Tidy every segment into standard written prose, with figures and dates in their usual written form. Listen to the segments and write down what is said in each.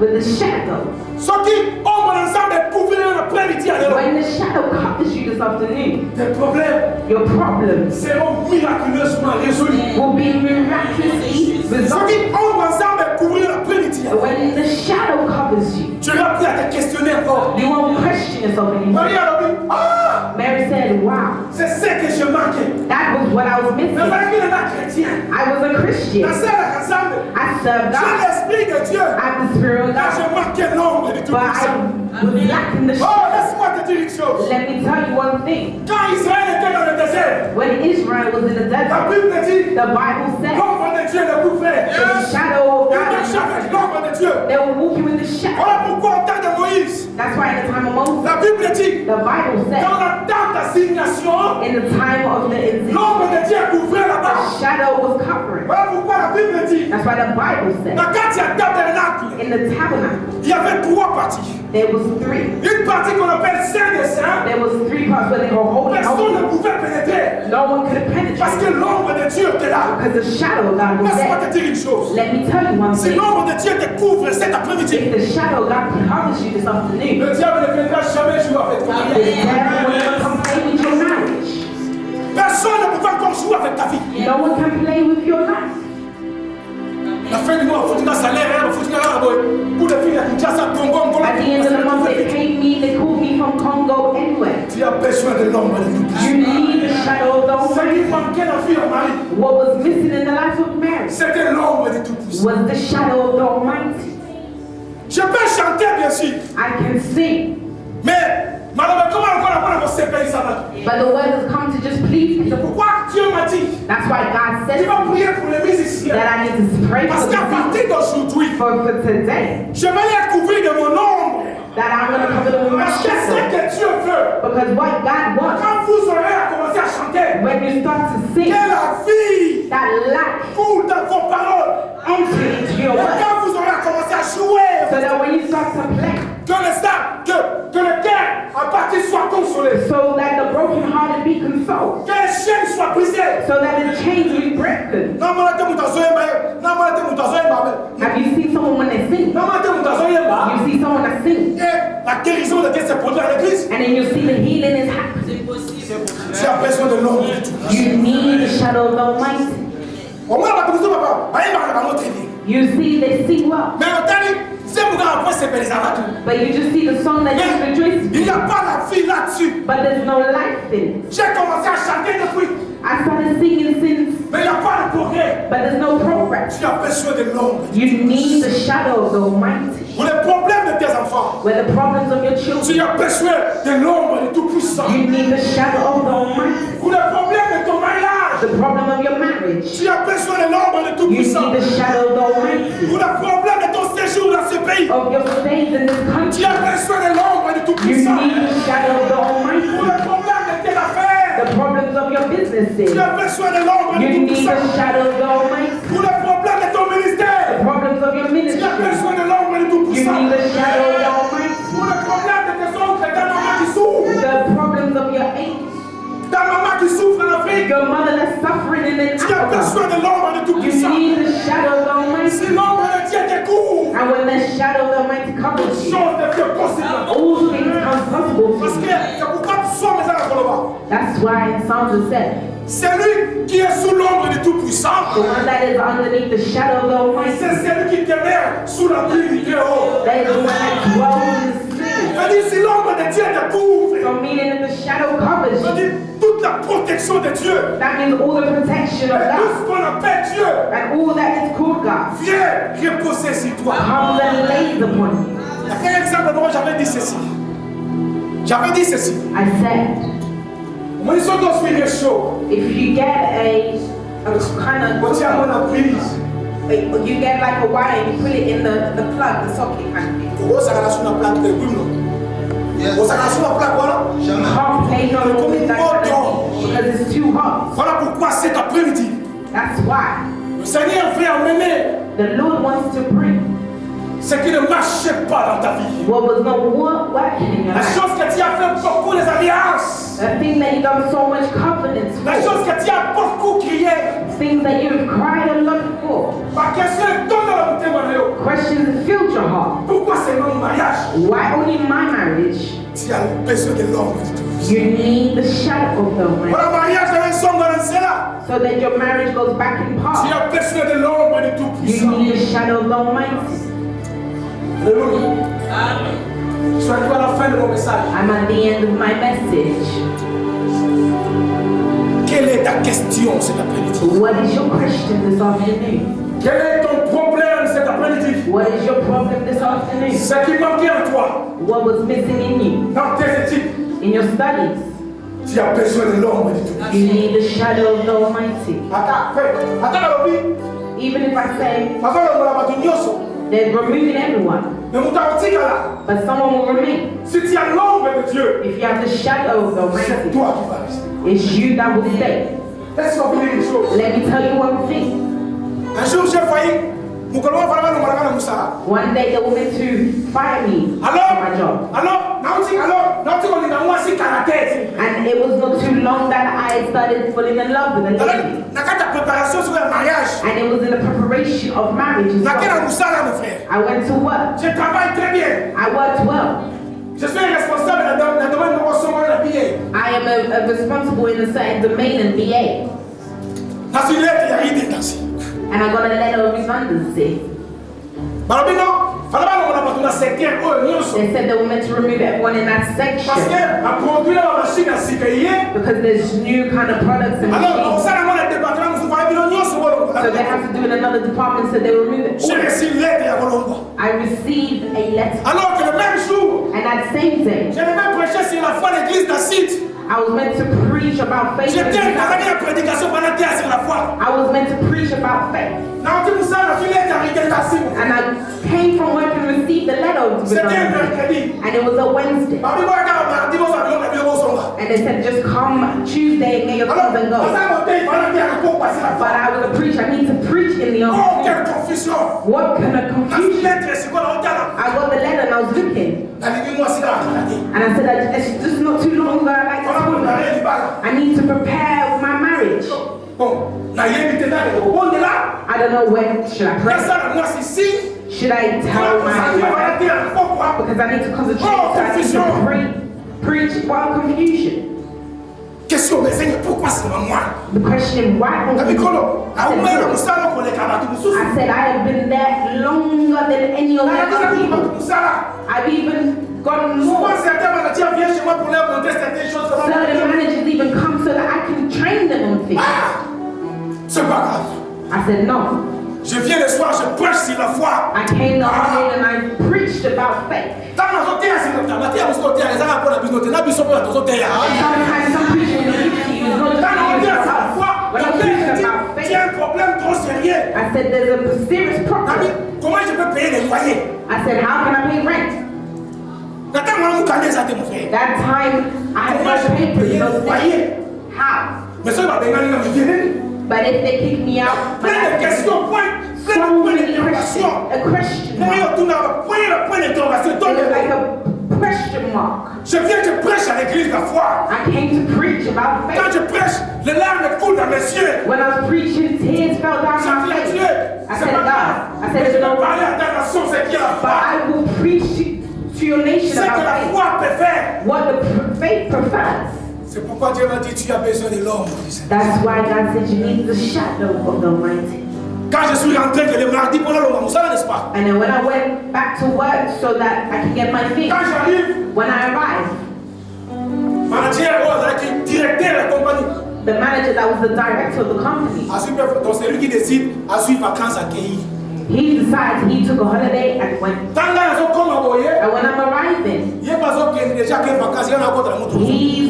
with the shadow. When the shadow covers you this afternoon, your problems will be miraculously resolved. When the shadow covers you, you won't question yourself anymore. Mary said, wow, that was what I was missing. I was a Christian. I served God. I have the Spirit of God. But I was lacking the shadow. Let me tell you one thing. When Israel was in the desert, the Bible said the shadow of God, they were walking in the shadow. That's why in the time of Moses, the Bible said in the time of the shadow was covering. That's why the Bible said in the tabernacle there was three. There was three parts where they were holding. No one could have penetrated because the shadow of God was there. Let me tell you one thing. If the shadow of God covers you this afternoon, the devil will never play with your marriage. No one can play with your life. At the end of the month, they paid me, they called me from Congo anyway. You need the shadow of the Almighty. What was missing in the life of Mary was the shadow of the Almighty. I can sing. But the word has come to just please me. That's why God said that I need to pray for today. That I'm going to cover them with my shadow. Because what God wants, when you start to sing, that life enter into your word. So that when you start to play, so that the brokenhearted be consoled, so that the chains will be broken. Have you seen someone when they sing? You see someone that sings, and then you see the healing is happening. You need the shadow of the Almighty. You see they sing well, but you just see the song that you rejoice, but there's no life in it. I started singing since, but there's no progress. You need the shadow of the Almighty. Where the problems of your children, you need the shadow of the Almighty. The problem of your marriage, you need the shadow of the Almighty. Of your faith in this country, you need the shadow of the Almighty. The problems of your businesses, you need the shadow of the Almighty. The problems of your ministry, you need the shadow of the Almighty. The problems of your age, your mother that's suffering in the Africa, you need the shadow of the Almighty. And when the shadow of the Almighty covers you, all things are possible for you. That's why in Psalms it said, c'est lui qui est sous l'ombre du Tout-Puissant. The one that is underneath the shadow of the Almighty. C'est celui qui demeure sous la pluie du Très-Haut. That is the one that dwells in the spirit. Si l'ombre de Dieu te couvre, so meaning that the shadow covers you, toute la protection de Dieu, that means all the protection of God, tout ce qu'on appelle Dieu, and all that is called God, viens reposer sur toi. Comes and lays upon you. Quel exemple, moi j'avais dit ceci. I said, if you get a kind of, you get like a wire and you put it in the plug, the socket kind of thing. Yes. Half plate on all this, because it's too hot. That's why the Lord wants to bring ce qui ne marchait pas dans ta vie. What was not working in your life. La chose que tu as fait beaucoup les alliances. The thing that you done so much confidence for. La chose que tu as beaucoup crié. Things that you have cried a lot for. Questions Questions filled your heart. Why only in my marriage? Tu as besoin de l'homme. You need the shadow of the Almighty. Voilà, mariage avec son cela. So that your marriage goes back in Tu part. as besoin de l'homme de tout You puissant. need the shadow of the Almighty. Alléluia. Je suis arrivé à la fin de mon message. I'm at the end of my message. Quelle est ta question cet après-midi? What is your question this afternoon? Quel est ton problème cet après-midi? What is your problem this afternoon? Ce qui manquait en toi, What was missing in you? dans tes études, In your studies? tu as besoin de l'homme de tout. You need the shadow of the Almighty. Attends, Even if I say they're removing everyone, but someone will remain. si tu as l'ombre de Dieu, If you have the shadow of the c'est Almighty, toi qui vas rester. it's you that will stay. Laisse-moi vous dire une chose. Let me tell you one thing. Un jour, j'ai failli. One day they were meant to fire me for my job. And it was not too long that I started falling in love with a lady. And it was in the preparation of marriage as well. I went to work. I worked well. I am responsible in a certain domain in VA. And I got a letter of redundancy. They said they were meant to remove everyone in that section because there's new kind of products and machines. So they have to do it in another department, so they remove it. I received a letter. And that same day, I was meant to preach about faith. I was meant to preach about faith. And I came from work and received the letter of redundancy. And it was a Wednesday. And they said, just come Tuesday and get your things and go. But I was a preacher. I need to preach in the afternoon. What kind of confusion? I got the letter and I was looking. And I said, it's just not too long ago. I need to prepare my marriage. I don't know when should I pray. Should I tell my wife? Because I need to concentrate. So I need to preach while confusion. The question, why? I said I have been there longer than any of the other people. I've even gotten more. Certain managers even come so that I can train them on things. I said no. Je viens le soir, je prêche sur la foi. I came the morning and I preached about faith. Sometimes some preaching will give to you is not just when I preach about faith. I said there's a serious problem. I said how can I pay rent? That time I had no papers, no things. How? But if they kick me out, so many questions, a question mark. It's like a question mark. Je viens te prêcher à l'église la foi. I came to preach about faith. Quand je prêche, les larmes coulent dans mes yeux. When I was preaching, tears fell down my face. I said, God, I said, there's no way. But I will preach to your nation about faith. What the faith prefers. C'est pourquoi Dieu m'a dit tu as besoin de l'homme. That's why God said you need the shadow of the Almighty. Quand je suis rentré le mardi pour l'homme, vous savez n'est-ce pas? And then when I went back to work so that I could get my things. Quand j'arrive, when I arrived, directeur de la compagnie. The manager that was the director of the company. Donc c'est lui qui décide à suivre vacances accueillies. He decided he took a holiday and went. And when I'm arriving, he's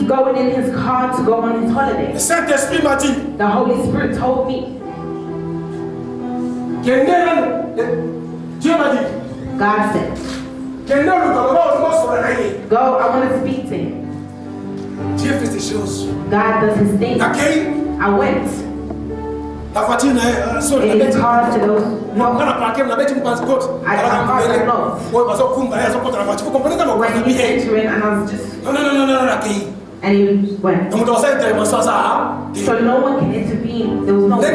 going in his car to go on his holiday. The Holy Spirit told me. God said, go, I want to speak to him. God does his thing. I went. In his car to those. I when he was entering and I was just. And he went. So no one can intervene. There was no one.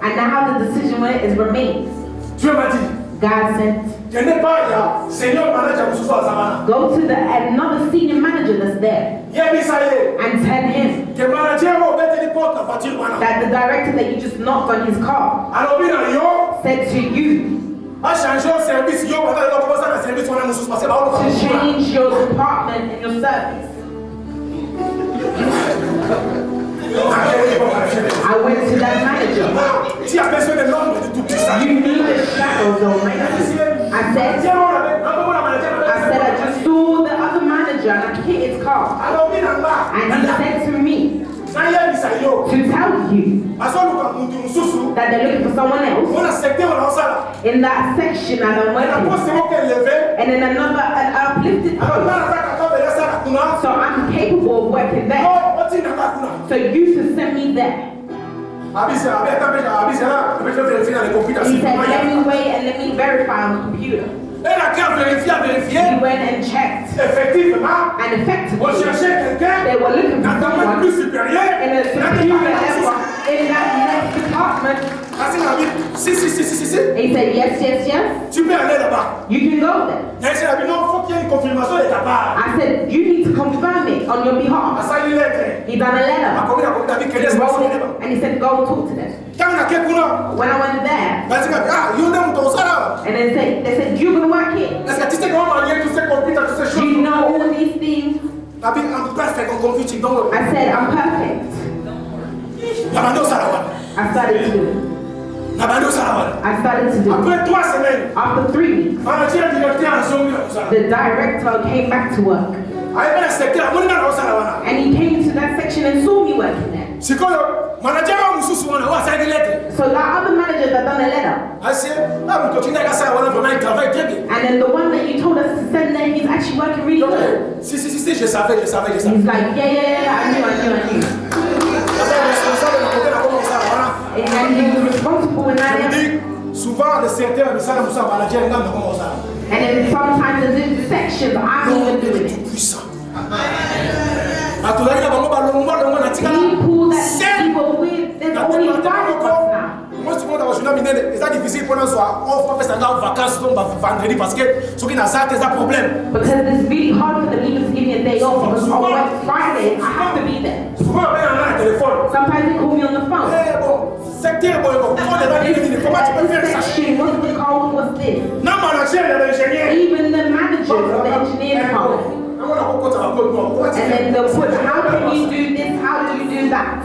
And now the decision is remains. God said, go to another senior manager that's there and tell him that the director that you just knocked on his car said to you to change your department and your service. I went to that manager. You need the shadows, though, right? I said, I just saw the other manager and I hit his car. And he said to me to tell you that they're looking for someone else in that section that I'm working, and in another uplifted post. So I'm capable of working there. So you should send me there. He said, let me wait and let me verify on the computer. He went and checked. And effectively, they were looking for someone in a superior level in that next department. He said, yes. You can go there. I said, you need to confirm it on your behalf. He done a letter. He wrote it, and he said, go and talk to them. When I went there, and they said, you're going to work here. Do you know all these things? I said, I'm perfect. I started to do it. After 3 weeks, the director came back to work. And he came to that section and saw me working there. So that other manager that done a letter, and then the one that you told us to send there, he's actually working really good. He's like, yeah, I knew. And he was responsible in that area. And then sometimes in the sections, I'm even doing it. People that people with, there's only 5 of us now. Because it's really hard for them even to give me a day off. Because on Friday, I have to be there. Sometimes they call me on the phone. What we call was this. Even the managers of the engineering department. And then they'll put, how can you do this? How do you do that?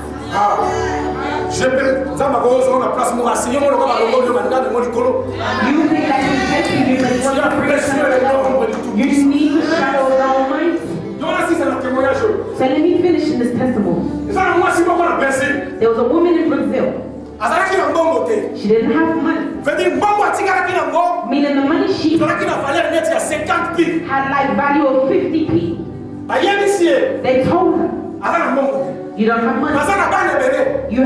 You think that he's taking you, but you need the shadow of the Almighty. So let me finish in this testimony. There was a woman in Brazil. She didn't have money. Meaning the money she had like value of 50p. They told her, you don't have money. She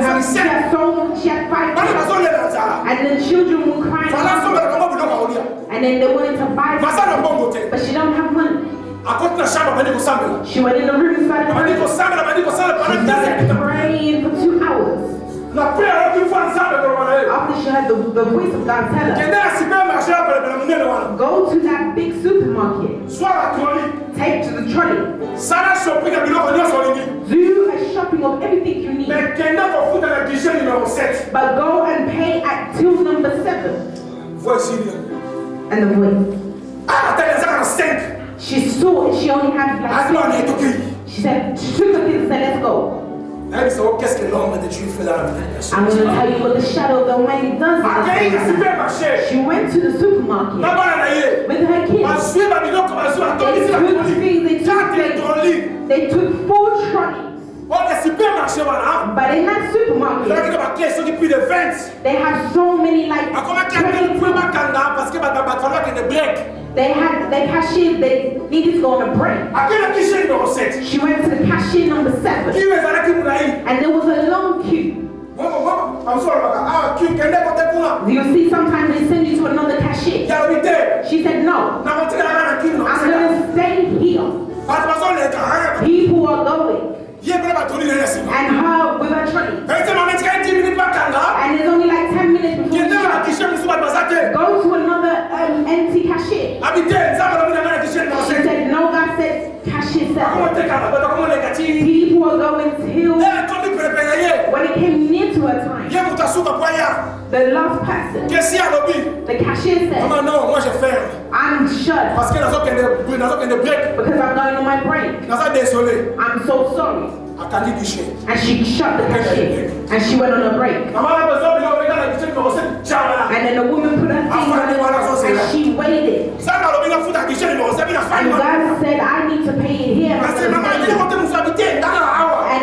had 5 kids. And the children were crying. And then they wanted to buy something, but she don't have money. She went in the room and started praying for 2 hours. After she had the voice of God tell her, go to that big supermarket, take to the trolley, do a shopping of everything you need, but go and pay at till number 7. And the voice, she saw it, she only had like, she said, she took the things and said, let's go. I'm going to tell you what the shadow of the Almighty does. She went to the supermarket with her kids. They took 4 trolleys. But in that supermarket, they have so many like they cashier, they needed to go on a break. She went to the cashier number 7. And there was a long queue. You see, sometimes they send you to another cashier. She said, no, I'm going to stay here. People are going. And her with her trolley. And there's only like 10 minutes before she go to another see cashier. She said, no, God said cashier 7. People were going till when it came near to her time. The last person, the cashier said, I'm shut because I'm going on my break. I'm so sorry. And she shut the cashier and she went on a break. And then the woman put her thing on and she waited. And God said, I need to pay it here. And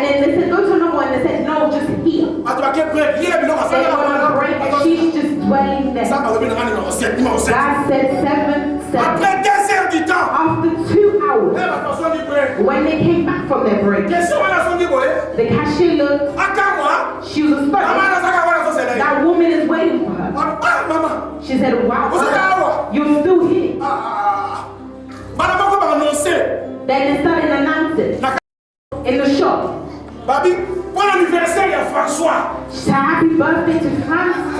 then they said, go to another one. They said, no, just here. They went on a break and she's just dwelling there. God said 7. After 2 hours, when they came back from their break, the cashier looked. She was astonished. That woman is waiting for her. She said, wow, you're still here. Then they started announcing in the shop. Say happy birthday to Francois.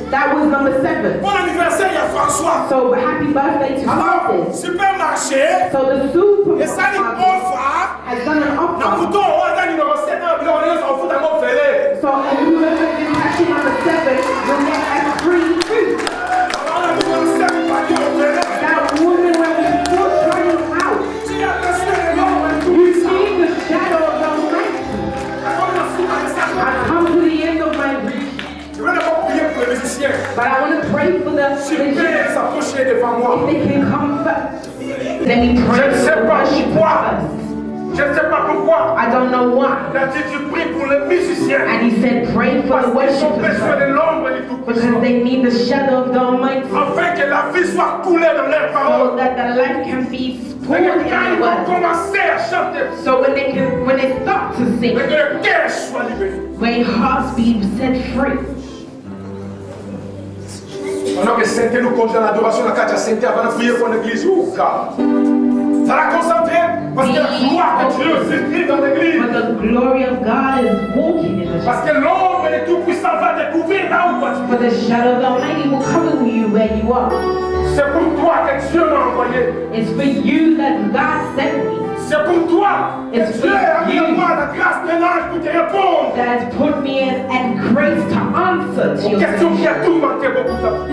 That was number 7. So happy birthday to Francis. So the supermarket has done an offer. So whoever is catching number 7 will get a free food. That woman when we first running out, you see the shadow of the Almighty. I come to the end of my reach. But I want to pray for the if they can come back. Let me pray for the worship first. I don't know why. And he said, pray for the worshipers because they need the shadow of the Almighty. So that the life can be poured in the word. So when they start to sing, may hearts be set free. Pendant que Saint nous conduit dans l'adoration, la carte à Saint avant de prier pour l'église. Ça l'a concentré parce que la gloire de Dieu s'écrit dans l'église. But the glory of God is walking in the parce que l'ombre de Tout-Puissant va découvrir là où tu es. For the shadow of the Almighty will cover you where you are. C'est pour toi que Dieu m'a envoyé. It's for you that God sent me. C'est pour toi que Dieu a mis en moi la grâce de l'ange pour te répondre. That has put me in and grace to answer to your question qui a tout manqué beaucoup de temps.